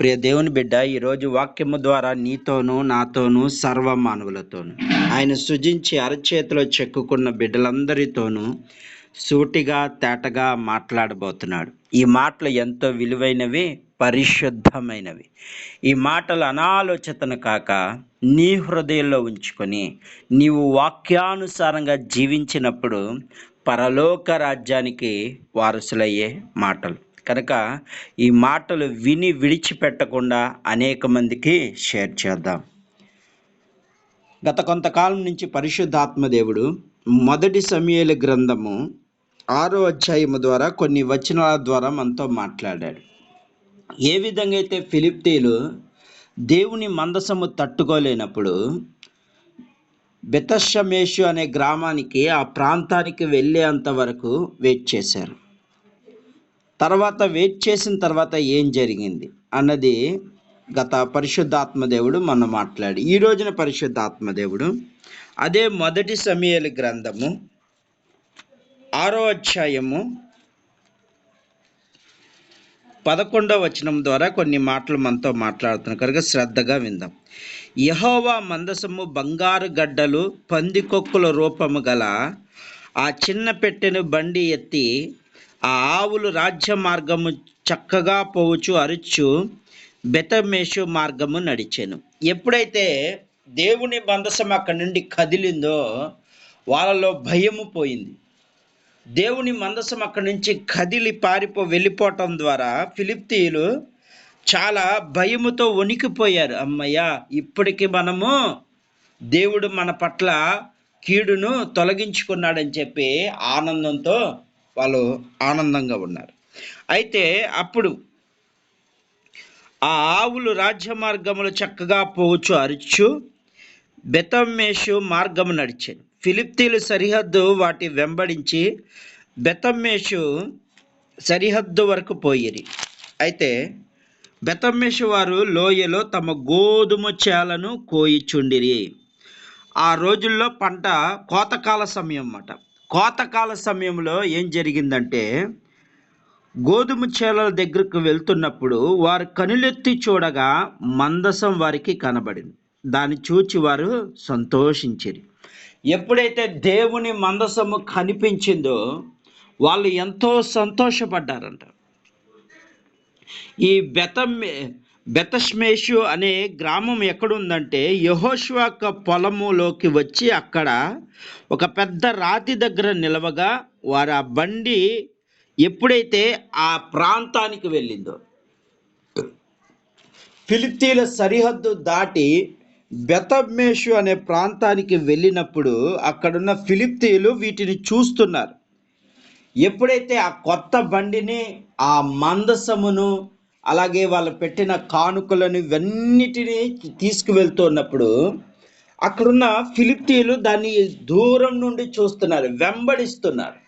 ప్రియ దేవుని బిడ్డ, ఈరోజు వాక్యము ద్వారా నీతోనూ నాతోనూ సర్వ మానవులతోనూ ఆయన సృజించి అరచేతిలో చెక్కుకున్న బిడ్డలందరితోనూ సూటిగా తేటగా మాట్లాడబోతున్నాడు. ఈ మాటలు ఎంతో విలువైనవి, పరిశుద్ధమైనవి. ఈ మాటలు అనాలోచితను కాక నీ హృదయంలో ఉంచుకొని నీవు వాక్యానుసారంగా జీవించినప్పుడు పరలోక రాజ్యానికి వారసులయ్యే మాటలు కనుక ఈ మాటలు విని విడిచిపెట్టకుండా అనేక మందికి షేర్ చేద్దాం. గత కొంతకాలం నుంచి పరిశుద్ధాత్మ దేవుడు మొదటి సమూయేలు గ్రంథము 6వ అధ్యాయము ద్వారా కొన్ని వచనాల ద్వారా మనతో మాట్లాడాడు. ఏ విధంగా అయితే ఫిలిష్తీయులు దేవుని మందసము తట్టుకోలేనప్పుడు బెతషమెషు అనే గ్రామానికి, ఆ ప్రాంతానికి వెళ్ళేంత వరకు వెయిట్ చేశారు. తర్వాత వెయిట్ చేసిన తర్వాత ఏం జరిగింది అన్నది గత పరిశుద్ధాత్మ దేవుడు మనం మాట్లాడి, ఈ రోజున పరిశుద్ధాత్మ దేవుడు అదే మొదటి సమూయేలు గ్రంథము 6వ అధ్యాయము 11వ వచనం ద్వారా కొన్ని మాటలు మనతో మాట్లాడుతున్నాం కనుక శ్రద్ధగా విందాం. యెహోవా మందసము బంగారు గడ్డలు పందికొక్కుల రూపము గల ఆ చిన్న పెట్టెను బండి ఎత్తి ఆ ఆవులు రాజ్య మార్గము చక్కగా పోవచ్చు అరుచు బెతషమెషు మార్గము నడిచెను. ఎప్పుడైతే దేవుని మందసం అక్కడి నుండి కదిలిందో వాళ్ళలో భయము పోయింది. దేవుని మందసం అక్కడి నుంచి కదిలి వెళ్ళిపోవటం ద్వారా ఫిలిష్తీయులు చాలా భయముతో వణికిపోయారు. అమ్మయ్య, ఇప్పటికి మనము దేవుడు మన పట్ల కీడును తొలగించుకున్నాడని చెప్పి ఆనందంతో వాళ్ళు ఆనందంగా ఉన్నారు. అయితే అప్పుడు ఆ ఆవులు రాజ్య మార్గములు చక్కగా పోవచ్చు అరుచు బెతషమెషు మార్గము నడిచాను. ఫిలిష్తీయుల సరిహద్దు వాటి వెంబడించి బెతషమెషు సరిహద్దు వరకు పోయిరి. అయితే బెతషమెషు వారు లోయలో తమ గోధుమ చేలను కోయిచుండిరి. ఆ రోజుల్లో పంట కోతకాల సమయం అన్నమాట. కోతకాల సమయంలో ఏం జరిగిందంటే, గోధుమ చేలల దగ్గరకు వెళ్తున్నప్పుడు వారు కనులెత్తి చూడగా మందసం వారికి కనబడింది. దాన్ని చూచి వారు సంతోషించిరి. ఎప్పుడైతే దేవుని మందసము కనిపించిందో వాళ్ళు ఎంతో సంతోషపడ్డారంట. ఈ బెతషమెషు అనే గ్రామం ఎక్కడుందంటే యెహోషువ పొలములోకి వచ్చి అక్కడ ఒక పెద్ద రాతి దగ్గర నిలవగా వారు ఆ బండి ఎప్పుడైతే ఆ ప్రాంతానికి వెళ్ళిందో, ఫిలిష్తీయుల సరిహద్దు దాటి బెతషమెషు అనే ప్రాంతానికి వెళ్ళినప్పుడు అక్కడున్న ఫిలిష్తీయులు వీటిని చూస్తున్నారు. ఎప్పుడైతే ఆ కొత్త బండిని, ఆ మందసమును, అలాగే వాళ్ళు పెట్టిన కానుకలను ఇవన్నిటినీ తీసుకువెళ్తున్నప్పుడు అక్కడున్న ఫిలిష్తీయులు దాన్ని దూరం నుండి చూస్తున్నారు, వెంబడిస్తున్నారు.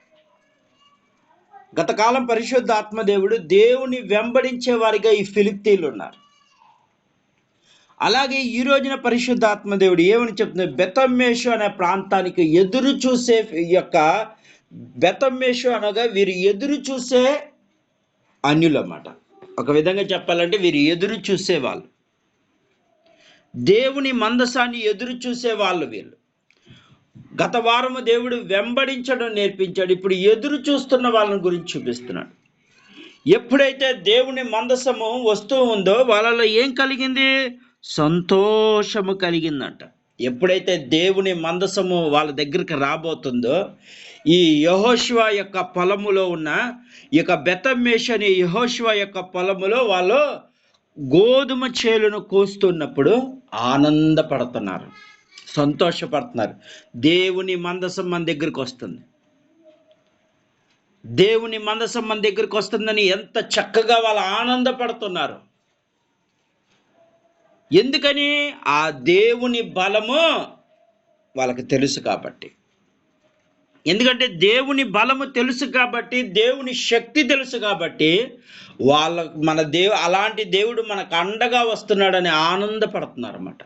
గతకాలం పరిశుద్ధాత్మ దేవుడు దేవుని వెంబడించే వారిగా ఈ ఫిలిష్తీయులు ఉన్నారు. అలాగే ఈ రోజున పరిశుద్ధాత్మ దేవుడు ఏమని చెప్తున్నారు, బెతషమెషు అనే ప్రాంతానికి ఎదురు చూసే యొక్క బెతషమెషు అనగా వీరు ఎదురు చూసే అన్యులు అన్నమాట. ఒక విధంగా చెప్పాలంటే వీరు ఎదురు చూసేవాళ్ళు, దేవుని మందసాన్ని ఎదురు చూసేవాళ్ళు వీళ్ళు. గత వారము దేవుడు వెంబడించడం నేర్పించాడు, ఇప్పుడు ఎదురు చూస్తున్న వాళ్ళని గురించి చూపిస్తున్నాడు. ఎప్పుడైతే దేవుని మందసము వస్తూ ఉందో వాళ్ళలో ఏం కలిగింది? సంతోషము కలిగిందంట. ఎప్పుడైతే దేవుని మందసము వాళ్ళ దగ్గరికి రాబోతుందో, ఈ యెహోషువ యొక్క పొలములో ఉన్న ఈ యొక్క బెతషమెషు అనే యెహోషువ యొక్క పొలములో వాళ్ళు గోధుమ చేలును కోస్తున్నప్పుడు ఆనందపడుతున్నారు, సంతోషపడుతున్నారు. దేవుని మందసం మన దగ్గరికి వస్తుంది, దేవుని మందసం మన దగ్గరికి వస్తుందని ఎంత చక్కగా వాళ్ళు ఆనందపడుతున్నారు. ఎందుకని? ఆ దేవుని బలము వాళ్ళకి తెలుసు కాబట్టి. ఎందుకంటే దేవుని బలము తెలుసు కాబట్టి, దేవుని శక్తి తెలుసు కాబట్టి అలాంటి దేవుడు మనకు అండగా వస్తున్నాడని ఆనందపడుతున్నారు అన్నమాట.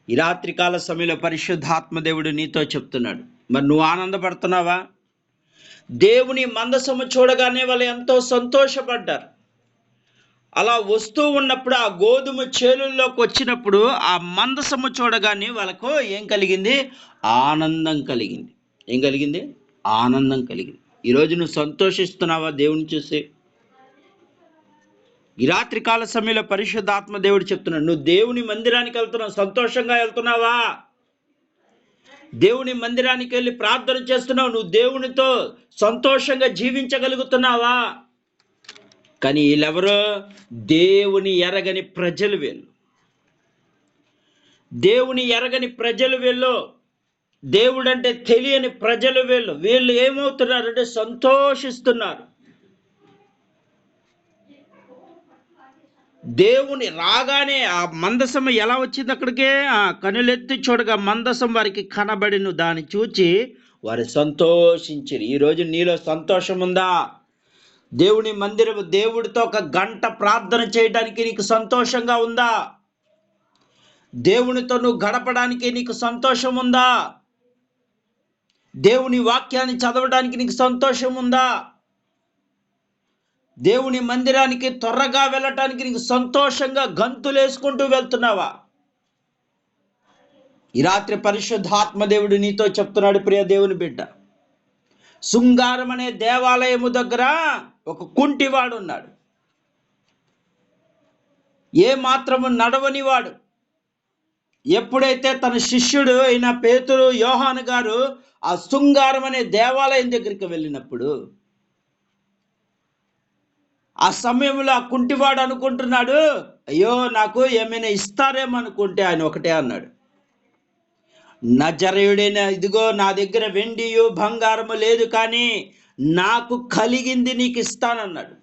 ఈ రాత్రికాల సమయంలో పరిశుద్ధాత్మ దేవుడు నీతో చెప్తున్నాడు, మరి నువ్వు ఆనందపడుతున్నావా? దేవుని మందసము చూడగానే వాళ్ళు ఎంతో సంతోషపడ్డారు. అలా వస్తూ ఉన్నప్పుడు ఆ గోధుమ చేలుల్లోకి వచ్చినప్పుడు ఆ మందసము చూడగానే వాళ్ళకు ఏం కలిగింది? ఆనందం కలిగింది. ఏం కలిగింది? ఆనందం కలిగింది. ఈరోజు నువ్వు సంతోషిస్తున్నావా దేవుని చూసి? ఈ రాత్రి కాల సమయంలో పరిశుద్ధాత్మ దేవుడు చెప్తున్నాడు, నువ్వు దేవుని మందిరానికి వెళ్తున్నావు, సంతోషంగా వెళ్తున్నావా? దేవుని మందిరానికి వెళ్ళి ప్రార్థన చేస్తున్నావు, నువ్వు దేవునితో సంతోషంగా జీవించగలుగుతున్నావా? కానీ వీళ్ళెవరో దేవుని ఎరగని ప్రజలు వీళ్ళు. దేవుని ఎరగని ప్రజలు వీళ్ళు. దేవుడంటే తెలియని ప్రజలు వీళ్ళు. వీళ్ళు ఏమవుతున్నారంటే సంతోషిస్తున్నారు. దేవుని రాగానే ఆ మందసం ఎలా వచ్చింది అక్కడికే? కనులెత్తి చూడగా మందసం వారికి కనబడిను, దాన్ని చూచి వారు సంతోషించిరి. ఈరోజు నీలో సంతోషం ఉందా? దేవుని మందిరం, దేవుడితో ఒక గంట ప్రార్థన చేయడానికి నీకు సంతోషంగా ఉందా? దేవునితో నువ్వు గడపడానికి నీకు సంతోషం ఉందా? దేవుని వాక్యాన్ని చదవడానికి నీకు సంతోషం ఉందా? దేవుని మందిరానికి త్వరగా వెళ్ళటానికి నీకు సంతోషంగా గంతులేసుకుంటూ వెళ్తున్నావా? ఈ రాత్రి పరిశుద్ధాత్మ దేవుడు నీతో చెప్తున్నాడు, ప్రియ దేవుని బిడ్డ, శృంగారం అనే దేవాలయము దగ్గర ఒక కుంటివాడు ఉన్నాడు. ఏ మాత్రము నడవనివాడు. ఎప్పుడైతే తన శిష్యుడు అయిన పేతురు, యోహాను గారు ఆ శృంగారం అనే దేవాలయం దగ్గరికి వెళ్ళినప్పుడు ఆ సమయంలో ఆ కుంటివాడు అనుకుంటున్నాడు, అయ్యో నాకు ఏమైనా ఇస్తారేమో అనుకుంటే ఆయన ఒకటే అన్నాడు, నజరేయుడైన ఇదిగో నా దగ్గర వెండియు బంగారము లేదు, కానీ నాకు కలిగింది నీకు ఇస్తానన్నాడు.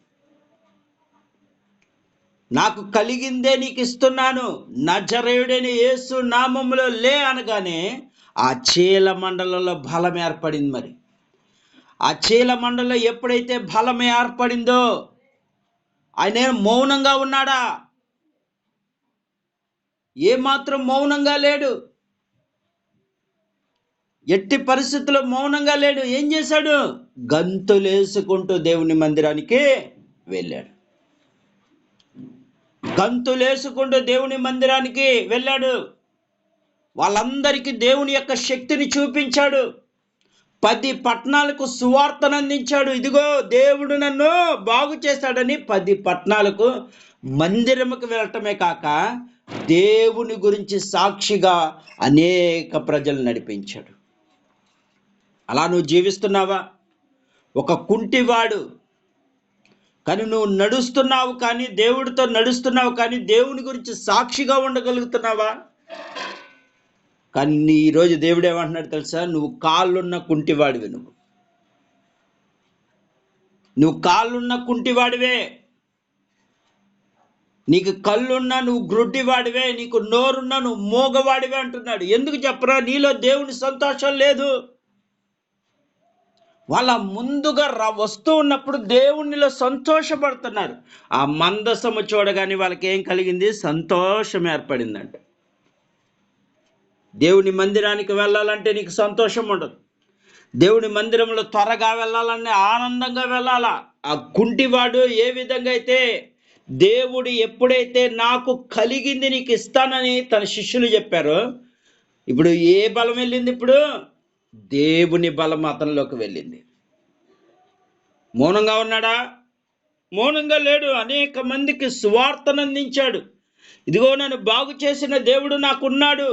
నాకు కలిగిందే నీకు ఇస్తున్నాను, నజరేయుడైన యేసు నామములో లే అనగానే ఆ చీల మండలంలో బలం ఏర్పడింది. మరి ఆ చీల మండలంలో ఎప్పుడైతే బలం ఏర్పడిందో ఆయన మౌనంగా ఉన్నాడా? ఏమాత్రం మౌనంగా లేడు. ఎట్టి పరిస్థితుల్లో మౌనంగా లేడు. ఏం చేశాడు? గంతులేసుకుంటూ దేవుని మందిరానికి వెళ్ళాడు. గంతులేసుకుంటూ దేవుని మందిరానికి వెళ్ళాడు. వాళ్ళందరికీ దేవుని యొక్క శక్తిని చూపించాడు. 10 పట్టణాలకు సువార్తను అందించాడు. ఇదిగో దేవుడు నన్ను బాగు చేశాడని 10 పట్టణాలకు మందిరముకు వెళ్ళటమే కాక దేవుని గురించి సాక్షిగా అనేక ప్రజలు నడిపించాడు. అలా నువ్వు జీవిస్తున్నావా? ఒక కుంటివాడు కానీ నువ్వు నడుస్తున్నావు, కానీ దేవుడితో నడుస్తున్నావు, కానీ దేవుని గురించి సాక్షిగా ఉండగలుగుతున్నావా? కానీ ఈరోజు దేవుడు ఏమంటున్నాడు తెలుసా? నువ్వు కాళ్ళున్న కుంటివాడివే. నువ్వు కాళ్ళున్న కుంటివాడివే, నీకు కళ్ళున్నా నువ్వు గ్రుడ్డివాడివే, నీకు నోరున్నా నువ్వు మోగవాడివే అంటున్నాడు. ఎందుకు చెప్పరా? నీలో దేవుని సంతోషం లేదు. వాళ్ళ ముందుగా వస్తూ ఉన్నప్పుడు దేవునిలో సంతోషపడుతున్నారు. ఆ మందసము చూడగానే వాళ్ళకి ఏం కలిగింది? సంతోషం ఏర్పడిందంట. దేవుని మందిరానికి వెళ్ళాలంటే నీకు సంతోషం ఉండదు. దేవుని మందిరంలో త్వరగా వెళ్ళాలని ఆనందంగా వెళ్ళాలా. ఆ కుంటివాడు ఏ విధంగా అయితే దేవుడు ఎప్పుడైతే నాకు కలిగింది నీకు ఇస్తానని తన శిష్యులు చెప్పారో, ఇప్పుడు ఏ బలం వెళ్ళింది? ఇప్పుడు దేవుని బలం అతనిలోకి వెళ్ళింది. మౌనంగా ఉన్నాడా? మౌనంగా లేడు. అనేక మందికి సువార్తను అందించాడు. ఇదిగో నన్ను బాగు చేసిన దేవుడు నాకున్నాడు,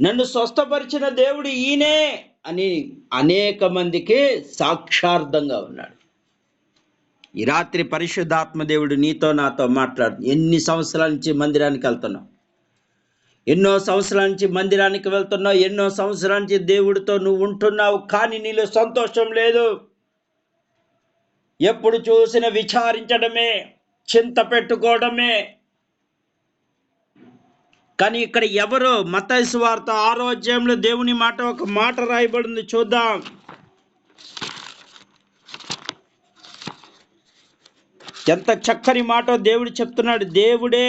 నన్ను స్వస్థపరిచిన దేవుడు ఈయనే అని అనేక మందికి సాక్షార్థంగా ఉన్నాడు. ఈ రాత్రి పరిశుద్ధాత్మ దేవుడు నీతో నాతో మాట్లాడు. ఎన్ని సంవత్సరాల నుంచి మందిరానికి వెళ్తున్నావు? ఎన్నో సంవత్సరాల నుంచి మందిరానికి వెళ్తున్నావు, ఎన్నో సంవత్సరాల నుంచి దేవుడితో నువ్వు ఉంటున్నావు, కానీ నీలో సంతోషం లేదు. ఎప్పుడు చూసినా విచారించడమే, చింత పెట్టుకోవడమే. కానీ ఇక్కడ ఎవరు? మత్తయి సువార్త 6వ అధ్యాయంలో దేవుని మాట, ఒక మాట రాయబడింది, చూద్దాం. ఎంత చక్కని మాట దేవుడు చెప్తున్నాడు. దేవుడే,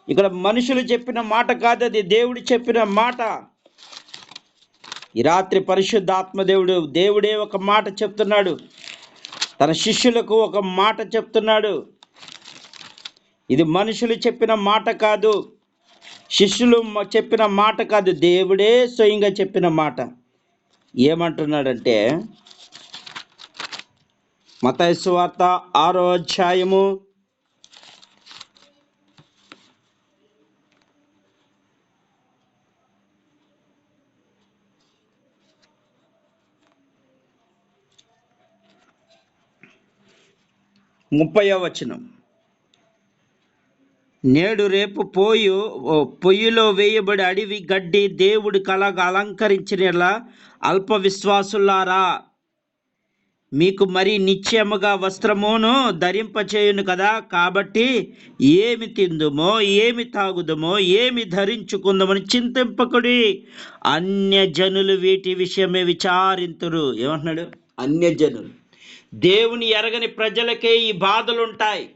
ఇక్కడ మనుషులు చెప్పిన మాట కాదు, అది దేవుడు చెప్పిన మాట. ఈ రాత్రి పరిశుద్ధాత్మ దేవుడే ఒక మాట చెప్తున్నాడు. తన శిష్యులకు ఒక మాట చెప్తున్నాడు. ఇది మనుషులు చెప్పిన మాట కాదు, శిష్యులు చెప్పిన మాట కాదు, దేవుడే స్వయంగా చెప్పిన మాట. ఏమంటున్నాడంటే మత్తయి సువార్త 6వ అధ్యాయము 30వ వచనం. నేడు రేపు పొయ్యిలో వేయబడి అడవి గడ్డి దేవుడి కలగా అలంకరించిన అల్ప విశ్వాసులారా, మీకు మరి నిశ్చయముగా వస్త్రమును ధరింపచేయును కదా. కాబట్టి ఏమి తిందుమో, ఏమి తాగుదమో, ఏమి ధరించుకుందామని చింతింపకుడి. అన్యజనులు వీటి విషయమే విచారింతురు. ఏమంటున్నాడు? అన్యజనులు, దేవుని ఎరగని ప్రజలకే ఈ బాధలు ఉంటాయి.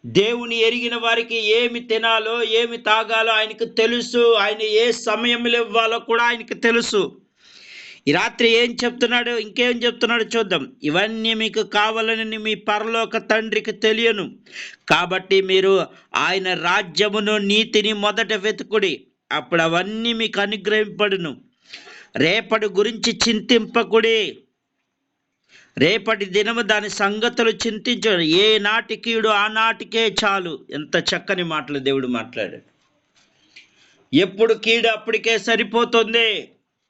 దేవుని ఎరిగిన వారికి ఏమి తినాలో, ఏమి తాగాలో ఆయనకు తెలుసు. ఆయన ఏ సమయంలో ఇవ్వాలో కూడా ఆయనకు తెలుసు. ఈ రాత్రి ఏం చెప్తున్నాడు, ఇంకేం చెప్తున్నాడు చూద్దాం. ఇవన్నీ మీకు కావాలని మీ పరలోక తండ్రికి తెలియను, కాబట్టి మీరు ఆయన రాజ్యమును నీతిని మొదట వెతుకుడి, అప్పుడు అవన్నీ మీకు అనుగ్రహింపడును. రేపటి గురించి చింతింపకుడి, రేపటి దినము దాని సంగతులు చింతించడు. ఏ నాటికీడు ఆ నాటికే చాలు. ఎంత చక్కని మాటలు దేవుడు మాట్లాడాడు. ఎప్పుడు కీడు అప్పటికే సరిపోతుంది,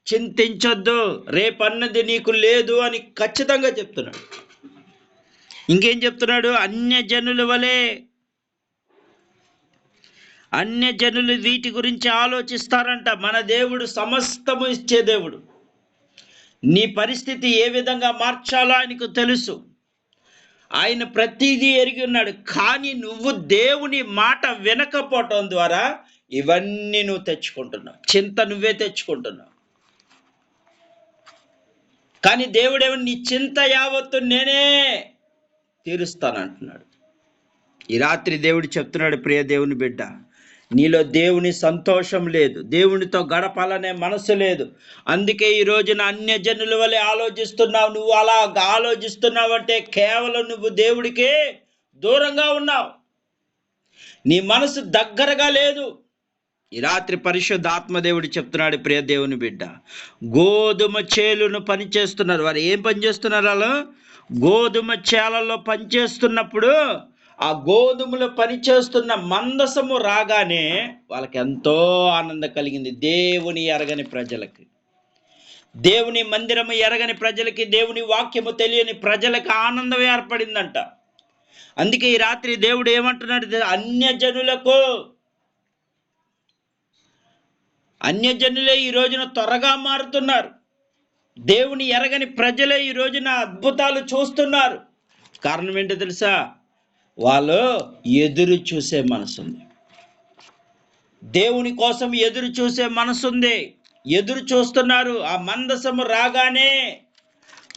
చింతించొద్దు, రేపన్నది నీకు లేదు అని ఖచ్చితంగా చెప్తున్నాడు. ఇంకేం చెప్తున్నాడు? అన్యజనుల వలె, అన్యజనులు వీటి గురించి ఆలోచిస్తారంట. మన దేవుడు సమస్తము ఇచ్చే దేవుడు. నీ పరిస్థితి ఏ విధంగా మార్చాలో ఆయనకు తెలుసు. ఆయన ప్రతిదీ ఎరిగి ఉన్నాడు. కానీ నువ్వు దేవుని మాట వినకపోవటం ద్వారా ఇవన్నీ నువ్వు తెచ్చుకుంటున్నావు. చింత నువ్వే తెచ్చుకుంటున్నావు. కానీ దేవుడేమో నీ చింత యావత్తు నేనే తీరుస్తానంటున్నాడు. ఈ రాత్రి దేవుడు చెప్తున్నాడు, ప్రియ దేవుని బిడ్డ, నీలో దేవుని సంతోషం లేదు, దేవునితో గడపాలనే మనసు లేదు. అందుకే ఈ రోజున అన్యజనుల వలె ఆలోచిస్తున్నావు. నువ్వు అలా ఆలోచిస్తున్నావంటే కేవలం నువ్వు దేవుడికి దూరంగా ఉన్నావు. నీ మనసు దగ్గరగా లేదు. ఈ రాత్రి పరిశుద్ధ ఆత్మదేవుడు చెప్తున్నాడు, ప్రియ దేవుని బిడ్డ, గోధుమ చేలును పనిచేస్తున్నారు. వారు ఏం పని చేస్తున్నారు? వాళ్ళు గోధుమ చేలల్లో పనిచేస్తున్నప్పుడు ఆ గోధుమలు పనిచేస్తున్న మందసము రాగానే వాళ్ళకి ఎంతో ఆనందం కలిగింది. దేవుని ఎరగని ప్రజలకి, దేవుని మందిరము ఎరగని ప్రజలకి, దేవుని వాక్యము తెలియని ప్రజలకి ఆనందం ఏర్పడిందంట. అందుకే ఈ రాత్రి దేవుడు ఏమంటున్నాడు? అన్యజనులే ఈ రోజున త్వరగా మారుతున్నారు. దేవుని ఎరగని ప్రజలే ఈ రోజున అద్భుతాలు చూస్తున్నారు. కారణం ఏంటో తెలుసా? వాళ్ళు ఎదురు చూసే మనసుంది. దేవుని కోసం ఎదురు చూసే మనసుంది. ఎదురు చూస్తున్నారు. ఆ మందసము రాగానే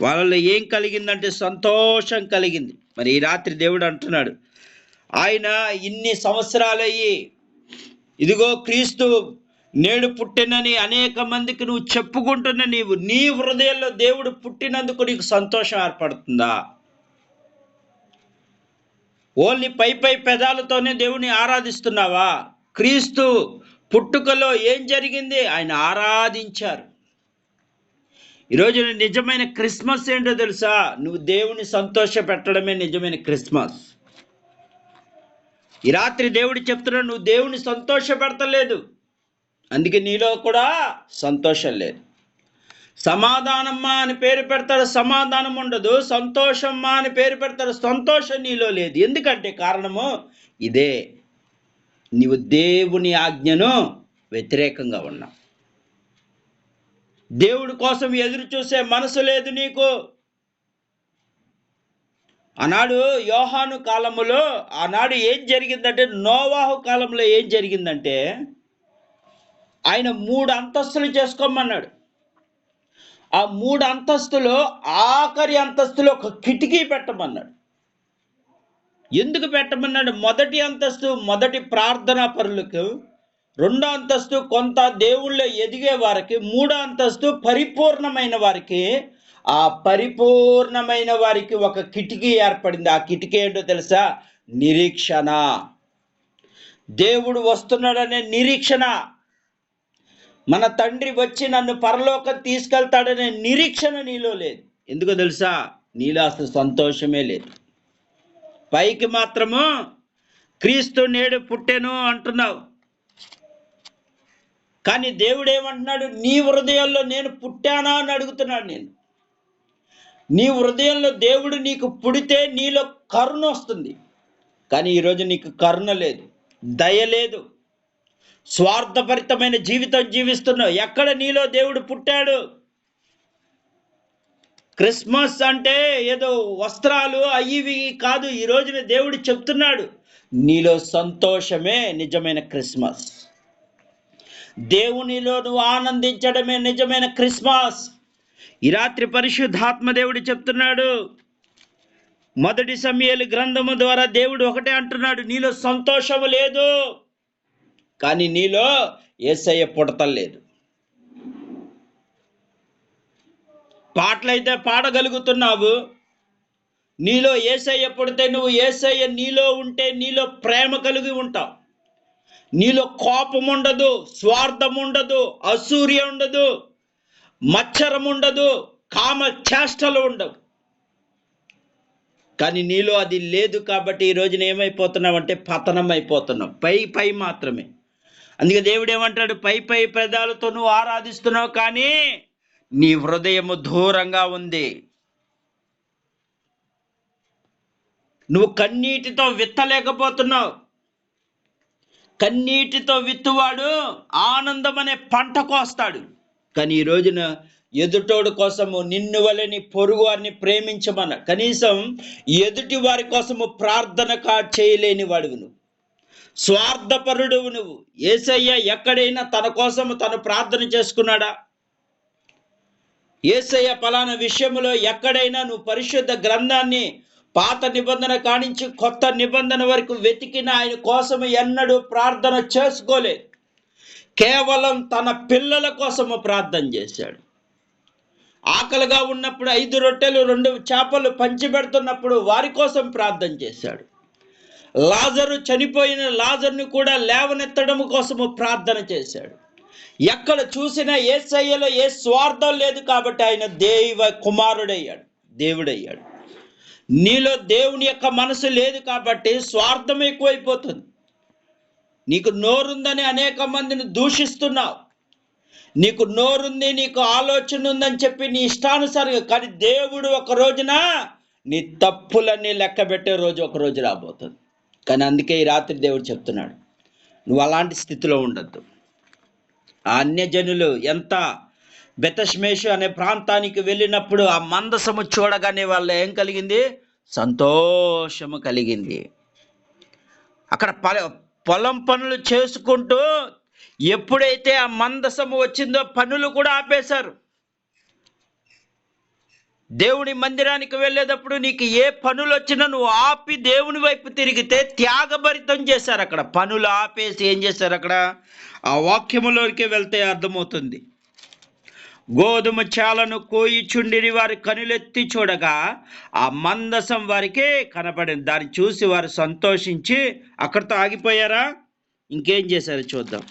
వాళ్ళలో ఏం కలిగిందంటే సంతోషం కలిగింది. మరి ఈ రాత్రి దేవుడు అంటున్నాడు, ఆయన ఇన్ని సంవత్సరాలయ్యి ఇదిగో క్రీస్తు నేడు పుట్టినని అనేక మందికి నువ్వు చెప్పుకుంటున్న నీ హృదయంలో దేవుడు పుట్టినందుకు నీకు సంతోషం ఏర్పడుతుందా? ఓన్లీ పై పెదాలతోనే దేవుని ఆరాధిస్తున్నావా? క్రీస్తు పుట్టుకలో ఏం జరిగింది? ఆయన ఆరాధించారు. ఈరోజు నిజమైన క్రిస్మస్ ఏంటో తెలుసా? నువ్వు దేవుని సంతోష పెట్టడమే నిజమైన క్రిస్మస్. ఈ రాత్రి దేవుడు చెప్తున్నాడు, నువ్వు దేవుని సంతోష పెడతలేదు, అందుకే నీలో కూడా సంతోషం లేదు. సమాధానమ్మా అని పేరు పెడతాడు, సమాధానం ఉండదు. సంతోషమ్మా అని పేరు పెడతాడు, సంతోషం నీలో లేదు. ఎందుకంటే కారణము ఇదే, నీవు దేవుని ఆజ్ఞను వ్యతిరేకంగా ఉన్నావు. దేవుడి కోసం ఎదురు చూసే మనసు లేదు నీకు. ఆనాడు యోహాను కాలములో ఆనాడు ఏం జరిగిందంటే, నోవాహు కాలంలో ఏం జరిగిందంటే, ఆయన 3 అంతస్తులు చేసుకోమన్నాడు. ఆ 3 అంతస్తులో ఆఖరి అంతస్తులో ఒక కిటికీ పెట్టమన్నాడు. ఎందుకు పెట్టమన్నాడు? మొదటి అంతస్తు మొదటి ప్రార్థనా పరులకు, 2వ అంతస్తు కొంత దేవుళ్ళో ఎదిగే వారికి, 3వ అంతస్తు పరిపూర్ణమైన వారికి, ఆ పరిపూర్ణమైన వారికి ఒక కిటికీ ఏర్పడింది. ఆ కిటికీ ఏంటో తెలుసా? నిరీక్షణ. దేవుడు వస్తున్నాడనే నిరీక్షణ. మన తండ్రి వచ్చి నన్ను పరలోకం తీసుకెళ్తాడనే నిరీక్షణ నీలో లేదు. ఎందుకో తెలుసా? నీలో అసలు సంతోషమే లేదు. పైకి మాత్రము క్రీస్తు నేడు పుట్టెను అంటున్నావు, కానీ దేవుడు ఏమంటున్నాడు? నీ హృదయంలో నేను పుట్టానా అని అడుగుతున్నాడు. నీ హృదయంలో దేవుడు నీకు పుడితే నీలో కరుణ వస్తుంది. కానీ ఈరోజు నీకు కరుణ లేదు, దయ లేదు, స్వార్థభరితమైన జీవితం జీవిస్తున్నావు. ఎక్కడ నీలో దేవుడు పుట్టాడు? క్రిస్మస్ అంటే ఏదో వస్త్రాలు అయ్యివి కాదు. ఈ రోజున దేవుడు చెప్తున్నాడు, నీలో సంతోషమే నిజమైన క్రిస్మస్. దేవునిలో నువ్వు ఆనందించడమే నిజమైన క్రిస్మస్. ఈ రాత్రి పరిశుద్ధాత్మ దేవుడు చెప్తున్నాడు. మొదటి సమూయేలు గ్రంథము ద్వారా దేవుడు ఒకటే అంటున్నాడు, నీలో సంతోషము లేదు, కానీ నీలో యేసయ్య పుడతలేదు. పాటలైతే పాడగలుగుతున్నావు, నీలో యేసయ్య పుడితే, నువ్వు యేసయ్య నీలో ఉంటే నీలో ప్రేమ కలిగి ఉంటావు. నీలో కోపం ఉండదు, స్వార్థం ఉండదు, అసూయ ఉండదు, మచ్చరం ఉండదు, కామ చేష్టలు ఉండవు. కానీ నీలో అది లేదు కాబట్టి ఈ రోజున ఏమైపోతున్నావు అంటే పతనం అయిపోతున్నావు. పై మాత్రమే. అందుకే దేవుడు ఏమంటాడు? పై పెదాలతో నువ్వు ఆరాధిస్తున్నావు, కానీ నీ హృదయము దూరంగా ఉంది. నువ్వు కన్నీటితో విత్తలేకపోతున్నావు. కన్నీటితో విత్తువాడు ఆనందం అనే పంట కోస్తాడు. కానీ ఈ రోజున ఎదుటోడు కోసము నిన్ను వలని పొరుగు వారిని ప్రేమించమన్న, కనీసం ఎదుటి వారి కోసము ప్రార్థన చేయలేని వాడువు నువ్వు. స్వార్థపరుడువు నువ్వు. యేసయ్య ఎక్కడైనా తన కోసము తను ప్రార్థన చేసుకున్నాడా? యేసయ్య పలానా విషయంలో ఎక్కడైనా నువ్వు పరిశుద్ధ గ్రంథాన్ని పాత నిబంధన కానించి కొత్త నిబంధన వరకు వెతికిన ఆయన కోసము ఎన్నడూ ప్రార్థన చేసుకోలేదు. కేవలం తన పిల్లల కోసము ప్రార్థన చేశాడు. ఆకలిగా ఉన్నప్పుడు 5 రొట్టెలు 2 చేపలు పంచిపెడుతున్నప్పుడు వారి కోసం ప్రార్థన చేశాడు. లాజరు చనిపోయిన లాజర్ని కూడా లేవనెత్తడం కోసము ప్రార్థన చేశాడు. ఎక్కడ చూసినా యేసయ్యలో ఏ స్వార్థం లేదు కాబట్టి ఆయన దైవ కుమారుడయ్యాడు, దేవుడయ్యాడు. నీలో దేవుని యొక్క మనసు లేదు కాబట్టి స్వార్థం ఎక్కువైపోతుంది. నీకు నోరుందని అనేక మందిని దూషిస్తున్నావు. నీకు నోరుంది, నీకు ఆలోచన ఉందని చెప్పి నీ ఇష్టానుసారంగా. కానీ దేవుడు ఒక రోజున నీ తప్పులన్నీ లెక్కబెట్టే రోజు ఒక రోజు రాబోతుంది. కానీ అందుకే ఈ రాత్రి దేవుడు చెప్తున్నాడు, నువ్వు అలాంటి స్థితిలో ఉండద్దు. ఆ అన్యజనులు ఎంత బెతష్మేషు అనే ప్రాంతానికి వెళ్ళినప్పుడు ఆ మందసము చూడగానే వాళ్ళు ఏం కలిగింది? సంతోషము కలిగింది. అక్కడ పొలం పనులు చేసుకుంటూ ఎప్పుడైతే ఆ మందసము వచ్చిందో పనులు కూడా ఆపేశారు. దేవుని మందిరానికి వెళ్ళేటప్పుడు నీకు ఏ పనులు వచ్చినా నువ్వు ఆపి దేవుని వైపు తిరిగితే త్యాగభరితం చేశారు. అక్కడ పనులు ఆపేసి ఏం చేశారు? అక్కడ ఆ వాక్యములోకి వెళ్తే అర్థమవుతుంది. గోధుమ చాలను కోయిచుండిని వారి కనులెత్తి చూడగా ఆ మందసం వారికి కనపడింది. దాన్ని చూసి వారు సంతోషించి అక్కడితో ఆగిపోయారా? ఇంకేం చేశారు చూద్దాం.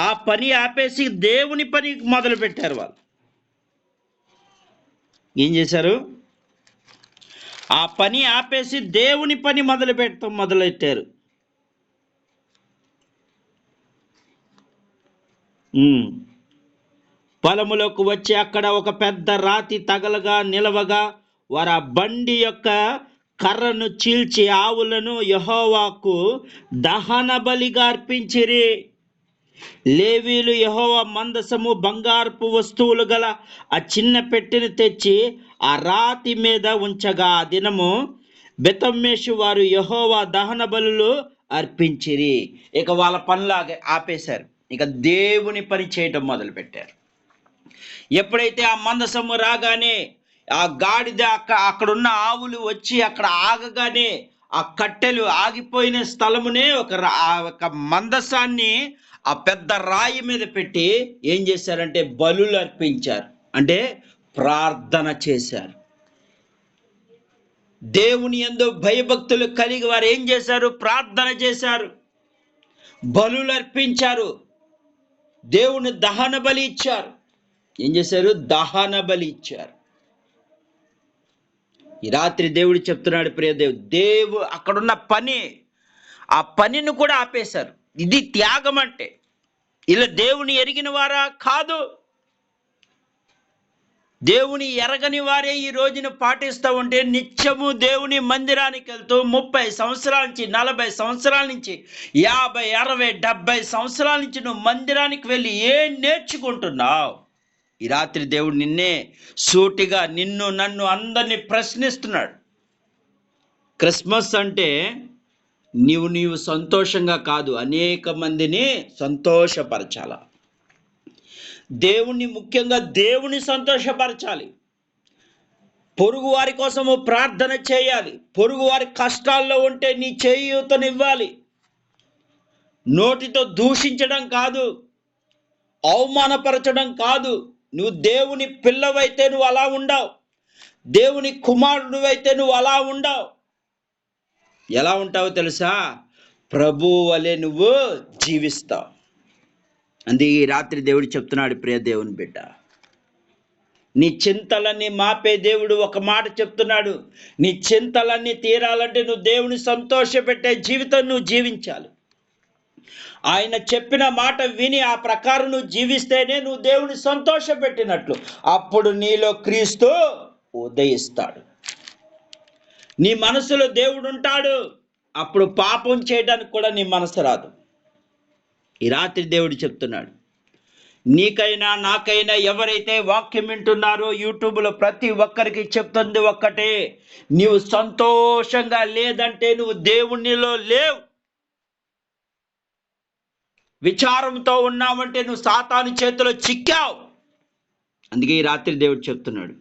ఆ పని ఆపేసి దేవుని పని మొదలు పెట్టారు. వాళ్ళు ఏం చేశారు? ఆ పని ఆపేసి దేవుని పని మొదలెట్టారు. పొలములోకి వచ్చి అక్కడ ఒక పెద్ద రాతి తగలగా నిలవగా వారు ఆ బండి యొక్క కర్రను చీల్చి ఆవులను యెహోవాకు దహన బలిగా అర్పించిరి. లేవీలు యెహోవా మందసము బంగారపు వస్తువులు గల ఆ చిన్న పెట్టెను తెచ్చి ఆ రాతి మీద ఉంచగా ఆ దినము బెతమ్మేషు వారు యెహోవా దహన బలులు అర్పించిరి. ఇక వాళ్ళ పనులాగా ఆపేశారు. ఇక దేవుని పని చేయటం మొదలుపెట్టారు. ఎప్పుడైతే ఆ మందసము రాగానే ఆ గాడిద అక్కడున్న ఆవులు వచ్చి అక్కడ ఆగగానే ఆ కట్టెలు ఆగిపోయిన స్థలమునే ఒక మందసాన్ని ఆ పెద్ద రాయి మీద పెట్టి ఏం చేశారంటే బలులు అర్పించారు. అంటే ప్రార్థన చేశారు. దేవుని యందు భయభక్తులు కలిగి వారు ఏం చేశారు? ప్రార్థన చేశారు, బలులు అర్పించారు, దేవుని దహన బలి ఇచ్చారు. ఏం చేశారు? దహన బలి ఇచ్చారు. ఈ రాత్రి దేవుడు చెప్తున్నాడు, ప్రియ అక్కడున్న పని, ఆ పనిని కూడా ఆపేశారు. ఇది త్యాగం అంటే. ఇలా దేవుని ఎరిగిన వారా? కాదు. దేవుని ఎరగని వారే ఈ రోజున పాటిస్తూ ఉంటే, నిత్యము దేవుని మందిరానికి వెళ్తూ 30 సంవత్సరాల నుంచి 40 సంవత్సరాల నుంచి 50, 60, 70 సంవత్సరాల నుంచి నువ్వు మందిరానికి వెళ్ళి ఏం నేర్చుకుంటున్నావు? ఈ రాత్రి దేవుడు నిన్నే సూటిగా నన్ను అందరినీ ప్రశ్నిస్తున్నాడు. క్రిస్మస్ అంటే నీవు సంతోషంగా కాదు, అనేక మందిని సంతోషపరచాల. దేవుణ్ణి, ముఖ్యంగా దేవుని సంతోషపరచాలి. పొరుగు వారి కోసము ప్రార్థన చేయాలి. పొరుగు వారి కష్టాల్లో ఉంటే నీ చేయూతనివ్వాలి. నోటితో దూషించడం కాదు, అవమానపరచడం కాదు. నువ్వు దేవుని పిల్లవైతే నువ్వు అలా ఉండవు. దేవుని కుమారుడివైతే నువ్వు అలా ఉండవు. ఎలా ఉంటావో తెలుసా? ప్రభువు వలె నువ్వు జీవిస్తావు. అందుకే ఈ రాత్రి దేవుడు చెప్తున్నాడు, ప్రియ దేవుని బిడ్డ, నీ చింతలన్నీ మాపే దేవుడు ఒక మాట చెప్తున్నాడు. నీ చింతలన్నీ తీరాలంటే నువ్వు దేవుని సంతోషపెట్టే జీవితం నువ్వు జీవించాలి. ఆయన చెప్పిన మాట విని ఆ ప్రకారం నువ్వు జీవిస్తేనే నువ్వు దేవుని సంతోషపెట్టినట్లు. అప్పుడు నీలో క్రీస్తు ఉదయిస్తాడు. నీ మనసులో దేవుడు ఉంటాడు. అప్పుడు పాపం చేయడానికి కూడా నీ మనసు రాదు. ఈ రాత్రి దేవుడు చెప్తున్నాడు, నీకైనా నాకైనా ఎవరైతే వాక్యం వింటున్నారో యూట్యూబ్లో ప్రతి ఒక్కరికి చెప్తుంది ఒక్కటే, నీవు సంతోషంగా లేదంటే నువ్వు దేవునిలో లేవు. విచారంతో ఉన్నావంటే నువ్వు సాతాను చేతిలో చిక్కావు. అందుకే ఈ రాత్రి దేవుడు చెప్తున్నాడు,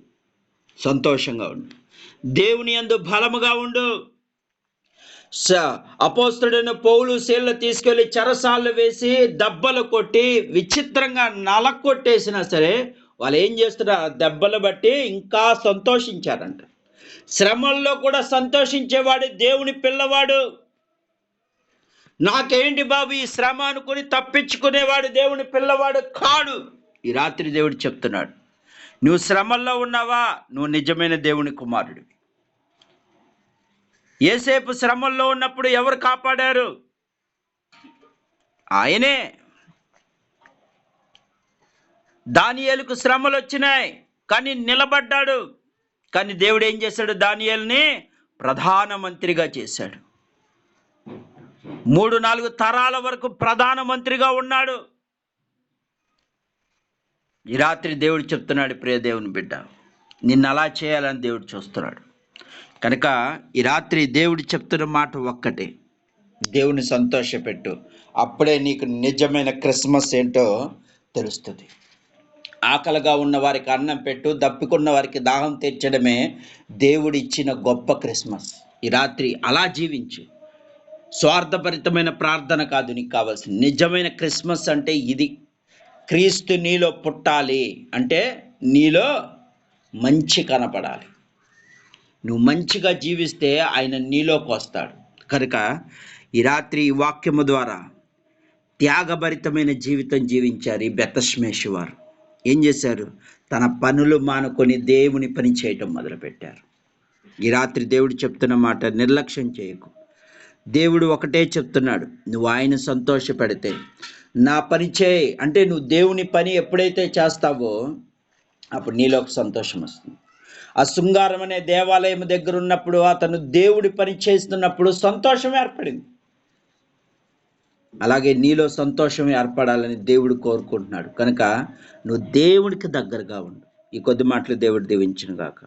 సంతోషంగా ఉండు, దేవుని యందు బలముగా ఉండు. అపోస్తలుడైన పౌలు శీలను తీసుకెళ్లి చెరసాల్లో వేసి దెబ్బలు కొట్టి విచిత్రంగా నలకొట్టేసినా సరే వాళ్ళు ఏం చేస్తున్నారు? దెబ్బలు బట్టి ఇంకా సంతోషించారంట. శ్రమల్లో కూడా సంతోషించేవాడు దేవుని పిల్లవాడు. నాకేంటి బాబు ఈ శ్రమ అనుకుని తప్పించుకునేవాడు దేవుని పిల్లవాడు కాడు. ఈ రాత్రి దేవుడు చెప్తున్నాడు, నువ్వు శ్రమల్లో ఉన్నావా? నువ్వు నిజమైన దేవుని కుమారుడివి. యేసేపు శ్రమల్లో ఉన్నప్పుడు ఎవరు కాపాడారు? ఆయనే. దానియేలుకు శ్రమలు వచ్చినాయి కానీ నిలబడ్డాడు. కానీ దేవుడు ఏం చేశాడు? దానియేలుని ప్రధానమంత్రిగా చేశాడు. 3-4 తరాల వరకు ప్రధానమంత్రిగా ఉన్నాడు. ఈ రాత్రి దేవుడు చెప్తున్నాడు, ప్రియ దేవుని బిడ్డ, నిన్ను అలా చేయాలని దేవుడు చూస్తున్నాడు. కనుక ఈ రాత్రి దేవుడు చెప్తున్న మాట ఒక్కటే, దేవుని సంతోషపెట్టు. అప్పుడే నీకు నిజమైన క్రిస్మస్ ఏంటో తెలుస్తుంది. ఆకలిగా ఉన్న వారికి అన్నం పెట్టు, దప్పికున్న వారికి దాహం తీర్చడమే దేవుడు ఇచ్చిన గొప్ప క్రిస్మస్. ఈ రాత్రి అలా జీవించు. స్వార్థభరితమైన ప్రార్థన కాదు నీకు కావాల్సింది. నిజమైన క్రిస్మస్ అంటే ఇది. క్రీస్తు నీలో పుట్టాలి అంటే నీలో మంచి కనపడాలి. నువ్వు మంచిగా జీవిస్తే ఆయన నీలోకి వస్తాడు. కనుక ఈ రాత్రి ఈ వాక్యము ద్వారా త్యాగభరితమైన జీవితం జీవించారు ఈ బెతష్మేషు వారు. ఏం చేశారు? తన పనులు మానుకొని దేవుని పని చేయటం మొదలుపెట్టారు. ఈ రాత్రి దేవుడు చెప్తున్న మాట నిర్లక్ష్యం చేయకు. దేవుడు ఒకటే చెప్తున్నాడు, నువ్వు ఆయన సంతోషపెడితే నా పని చేయి అంటే, నువ్వు దేవుని పని ఎప్పుడైతే చేస్తావో అప్పుడు నీలో ఒక సంతోషం వస్తుంది. ఆ శృంగారం అనే దేవాలయం దగ్గర ఉన్నప్పుడు అతను దేవుడి పని చేస్తున్నప్పుడు సంతోషం ఏర్పడింది. అలాగే నీలో సంతోషం ఏర్పడాలని దేవుడు కోరుకుంటున్నాడు. కనుక నువ్వు దేవుడికి దగ్గరగా ఉండు. ఈ కొద్ది మాటలు దేవుడు దీవించును గాక.